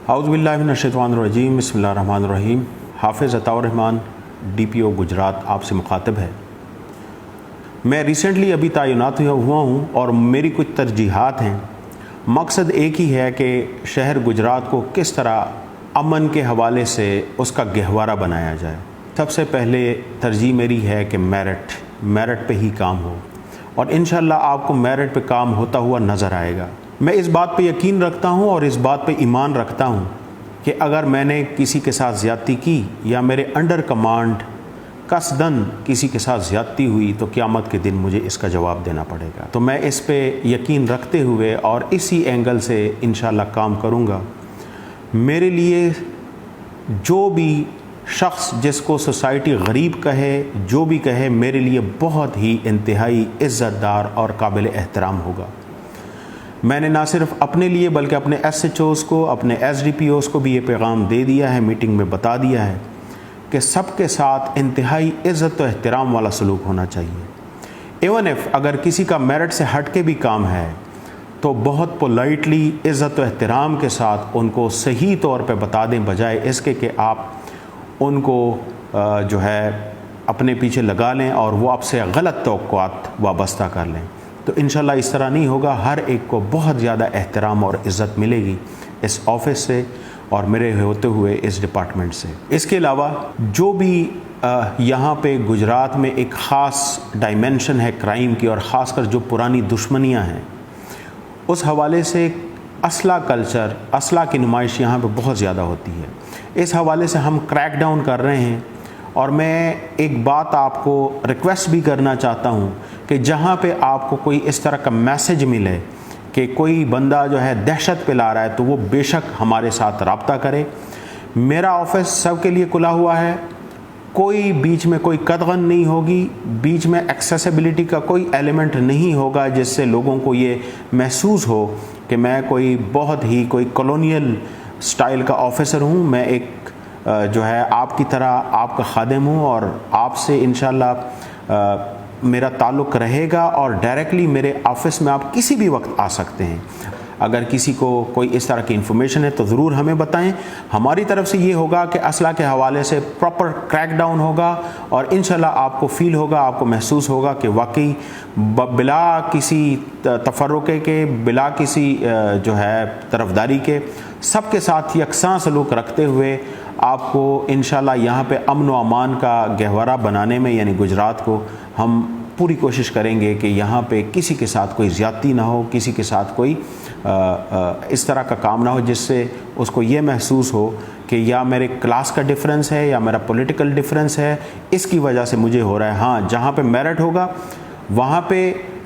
औज़ु बिल्लाहि मिनश्शैतानिर्रजीम बिस्मिल्लाहिर्रहमानिर्रहीम। हाफिज़ अताउर रहमान DPO गुजरात आपसे मुखातिब है। मैं रिसेंटली अभी तैनात हुआ हूँ और मेरी कुछ तरजीहात हैं। मकसद एक ही है कि शहर गुजरात को किस तरह अमन के हवाले से उसका गहवारा बनाया जाए। सबसे पहले तरजीह मेरी है कि मेरिट पे ही काम हो और इंशाअल्लाह आपको मेरिट पे काम होता हुआ नज़र आएगा। मैं इस बात पे यकीन रखता हूँ और इस बात पे ईमान रखता हूँ कि अगर मैंने किसी के साथ ज़्यादती की या मेरे अंडर कमांड कसदन किसी के साथ ज़्यादती हुई तो क़यामत के दिन मुझे इसका जवाब देना पड़ेगा। तो मैं इस पे यकीन रखते हुए और इसी एंगल से इंशाअल्लाह काम करूँगा। मेरे लिए जो भी शख्स जिसको सोसाइटी गरीब कहे, जो भी कहे, मेरे लिए बहुत ही इंतहाई इज़्ज़तदार और काबिल एहतराम होगा। मैंने ना सिर्फ अपने लिए बल्कि अपने SHOs को, अपने SDPOs को भी ये पैगाम दे दिया है, मीटिंग में बता दिया है कि सबके साथ इंतहाई इज़्ज़त और एहतराम वाला सलूक होना चाहिए। इवन इफ़ अगर किसी का मेरिट से हट के भी काम है तो बहुत पोलाइटली इज़्ज़त और एहतराम के साथ उनको सही तौर पे बता दें, बजाय इसके कि आप उनको जो है अपने पीछे लगा लें और वो आपसे गलत तवक्कुआत वाबस्ता कर लें। तो इंशाअल्लाह इस तरह नहीं होगा। हर एक को बहुत ज़्यादा एहतराम और इज़्ज़त मिलेगी इस ऑफ़िस से और मेरे होते हुए इस डिपार्टमेंट से। इसके अलावा जो भी यहाँ पे गुजरात में एक ख़ास डायमेंशन है क्राइम की और ख़ासकर जो पुरानी दुश्मनियाँ हैं, उस हवाले से असला कल्चर, असला की नुमाइश यहाँ पे बहुत ज़्यादा होती है। इस हवाले से हम क्रैक डाउन कर रहे हैं और मैं एक बात आपको रिक्वेस्ट भी करना चाहता हूँ कि जहाँ पे आपको कोई इस तरह का मैसेज मिले कि कोई बंदा जो है दहशत फैला रहा है तो वो बेशक हमारे साथ रब्ता करे। मेरा ऑफिस सब के लिए खुला हुआ है, कोई बीच में कोई कदगन नहीं होगी, बीच में एक्सेसिबिलिटी का कोई एलिमेंट नहीं होगा जिससे लोगों को ये महसूस हो कि मैं कोई बहुत ही कोई कॉलोनियल स्टाइल का ऑफिसर हूँ। मैं एक जो है आपकी तरह आपका खादिम हूँ और आपसे इंशाअल्लाह मेरा ताल्लुक़ रहेगा और डायरेक्टली मेरे ऑफ़िस में आप किसी भी वक्त आ सकते हैं। अगर किसी को कोई इस तरह की इन्फॉर्मेशन है तो ज़रूर हमें बताएं। हमारी तरफ से ये होगा कि असला के हवाले से प्रॉपर क्रैक डाउन होगा और इंशाल्लाह आपको फ़ील होगा, आपको महसूस होगा कि वाकई बिला किसी तफर्रुक़े के, बिला किसी जो है तरफदारी के, सबके साथ यकसां सलूक रखते हुए आपको इंशाल्लाह यहाँ पे अमन व अमान का गहवारा बनाने में, यानी गुजरात को, हम पूरी कोशिश करेंगे कि यहाँ पे किसी के साथ कोई ज़्यादती ना हो, किसी के साथ कोई इस तरह का काम ना हो जिससे उसको ये महसूस हो कि या मेरे क्लास का डिफरेंस है या मेरा पॉलिटिकल डिफरेंस है, इसकी वजह से मुझे हो रहा है। हाँ, जहाँ पे मेरिट होगा वहाँ पे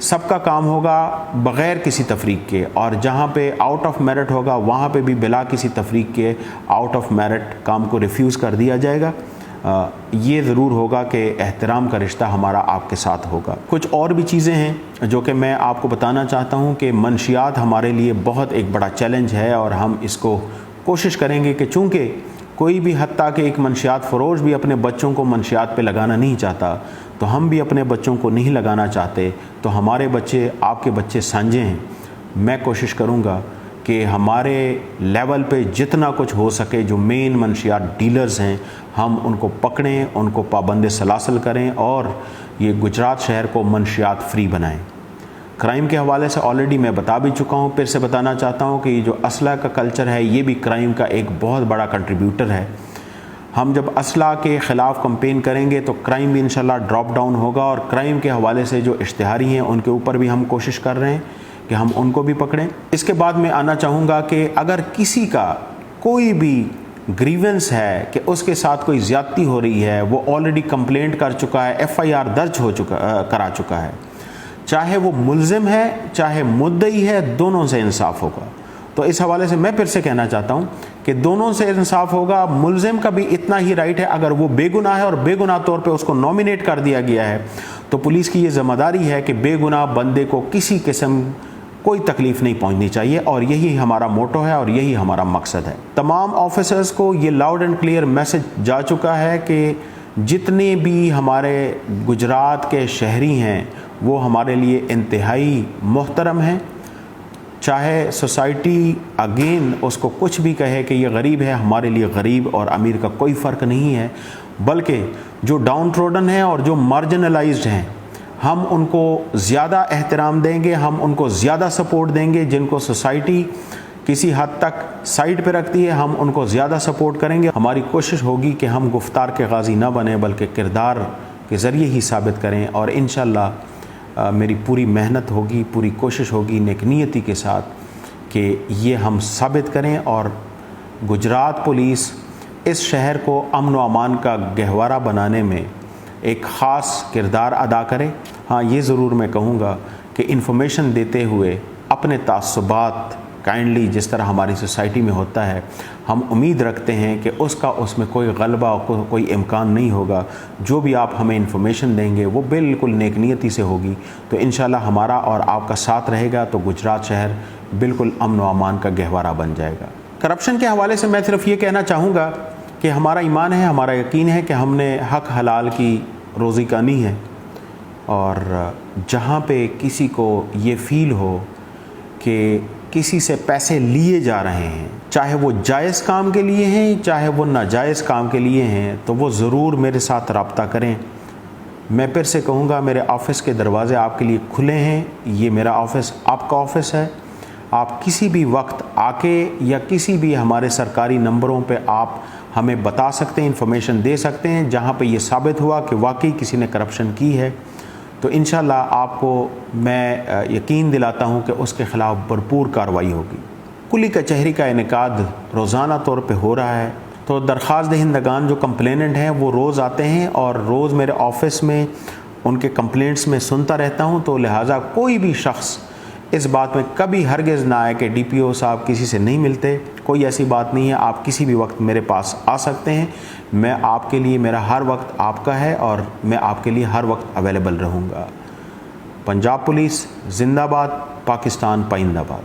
सबका काम होगा बग़ैर किसी तफरीक के, और जहाँ पे आउट ऑफ मेरिट होगा वहाँ पे भी बिला किसी तफरीक के आउट ऑफ मेरिट काम को रिफ्यूज़ कर दिया जाएगा। ये ज़रूर होगा कि एहतराम का रिश्ता हमारा आपके साथ होगा। कुछ और भी चीज़ें हैं जो कि मैं आपको बताना चाहता हूँ कि मंशियात हमारे लिए बहुत एक बड़ा चैलेंज है और हम इसको कोशिश करेंगे कि चूँकि कोई भी हत्ता कि एक मंशियात फ़रोश भी अपने बच्चों को मंशियात पे लगाना नहीं चाहता, तो हम भी अपने बच्चों को नहीं लगाना चाहते। तो हमारे बच्चे आपके बच्चे साझे हैं। मैं कोशिश करूँगा कि हमारे लेवल पे जितना कुछ हो सके जो मेन मंशियात डीलर्स हैं हम उनको पकड़ें, उनको पाबंद सलासल करें और ये गुजरात शहर को मंशियात फ्री बनाएं। क्राइम के हवाले से ऑलरेडी मैं बता भी चुका हूँ, फिर से बताना चाहता हूँ कि ये जो असला का कल्चर है ये भी क्राइम का एक बहुत बड़ा कंट्रीब्यूटर है। हम जब असला के ख़िलाफ़ कंपेन करेंगे तो क्राइम भी इंशाल्लाह ड्रॉप डाउन होगा और क्राइम के हवाले से जो इश्तिहारी हैं उनके ऊपर भी हम कोशिश कर रहे हैं कि हम उनको भी पकड़ें। इसके बाद मैं आना चाहूँगा कि अगर किसी का कोई भी ग्रीवेंस है कि उसके साथ कोई ज़्यादती हो रही है, वो ऑलरेडी कंप्लेंट कर चुका है, FIR दर्ज करा चुका है, चाहे वो मुल्ज़िम है चाहे मुद्दई है, दोनों से इंसाफ होगा। तो इस हवाले से मैं फिर से कहना चाहता हूँ कि दोनों से इंसाफ होगा। मुल्ज़िम का भी इतना ही राइट है, अगर वो बेगुनाह है और बेगुनाह तौर पे उसको नॉमिनेट कर दिया गया है तो पुलिस की ये ज़िम्मेदारी है कि बेगुनाह बंदे को किसी किस्म कोई तकलीफ़ नहीं पहुंचनी चाहिए और यही हमारा मोटो है और यही हमारा मकसद है। तमाम ऑफिसर्स को ये लाउड एंड क्लियर मैसेज जा चुका है कि जितने भी हमारे गुजरात के शहरी हैं वो हमारे लिए इंतहाई मोहतरम हैं। چاہے سوسائٹی اگین اس کو کچھ بھی کہے کہ یہ غریب ہے، ہمارے لیے غریب اور امیر کا کوئی فرق نہیں ہے، بلکہ جو ڈاؤن ٹروڈن ہیں اور جو مارجنلائزڈ ہیں ہم ان کو زیادہ احترام دیں گے، ہم ان کو زیادہ سپورٹ دیں گے، جن کو سوسائٹی کسی حد تک سائڈ پہ رکھتی ہے ہم ان کو زیادہ سپورٹ کریں گے۔ ہماری کوشش ہوگی کہ ہم گفتار کے غازی نہ بنیں بلکہ کردار کے ذریعے ہی ثابت کریں، اور انشاءاللہ میری پوری محنت ہوگی، پوری کوشش ہوگی نیک نیتی کے ساتھ کہ یہ ہم ثابت کریں اور گجرات پولیس اس شہر کو امن و امان کا گہوارہ بنانے میں ایک خاص کردار ادا کرے۔ ہاں یہ ضرور میں کہوں گا کہ انفارمیشن دیتے ہوئے اپنے تعصبات کائنڈلی جس طرح ہماری سوسائٹی میں ہوتا ہے ہم امید رکھتے ہیں کہ اس میں کوئی غلبہ کوئی امکان نہیں ہوگا۔ جو بھی آپ ہمیں انفارمیشن دیں گے وہ بالکل نیک نیتی سے ہوگی، تو انشاءاللہ ہمارا اور آپ کا ساتھ رہے گا تو گجرات شہر بالکل امن و امان کا گہوارہ بن جائے گا۔ کرپشن کے حوالے سے میں صرف یہ کہنا چاہوں گا کہ ہمارا ایمان ہے، ہمارا یقین ہے کہ ہم نے حق حلال کی روزی کانی ہے، اور جہاں پہ کسی کو یہ فیل ہو کہ کسی سے پیسے لیے جا رہے ہیں، چاہے وہ جائز کام کے لیے ہیں چاہے وہ ناجائز کام کے لیے ہیں، تو وہ ضرور میرے ساتھ رابطہ کریں۔ میں پھر سے کہوں گا میرے آفس کے دروازے آپ کے لیے کھلے ہیں، یہ میرا آفس آپ کا آفس ہے، آپ کسی بھی وقت آ کے یا کسی بھی ہمارے سرکاری نمبروں پہ آپ ہمیں بتا سکتے ہیں، انفارمیشن دے سکتے ہیں، جہاں پہ یہ ثابت ہوا کہ واقعی کسی نے کرپشن کی ہے تو انشاءاللہ آپ کو میں یقین دلاتا ہوں کہ اس کے خلاف بھرپور کارروائی ہوگی۔ کلی کچہری کا انعقاد روزانہ طور پہ ہو رہا ہے، تو درخواست دہندگان جو کمپلیننٹ ہیں وہ روز آتے ہیں اور روز میرے آفس میں ان کے کمپلینٹس میں سنتا رہتا ہوں، تو لہٰذا کوئی بھی شخص اس بات میں کبھی ہرگز نہ آئے کہ ڈی پی او صاحب کسی سے نہیں ملتے، کوئی ایسی بات نہیں ہے، آپ کسی بھی وقت میرے پاس آ سکتے ہیں، میں آپ کے لیے میرا ہر وقت آپ کا ہے اور میں آپ کے لیے ہر وقت اویلیبل رہوں گا۔ پنجاب پولیس زندہ باد، پاکستان پائندہ باد۔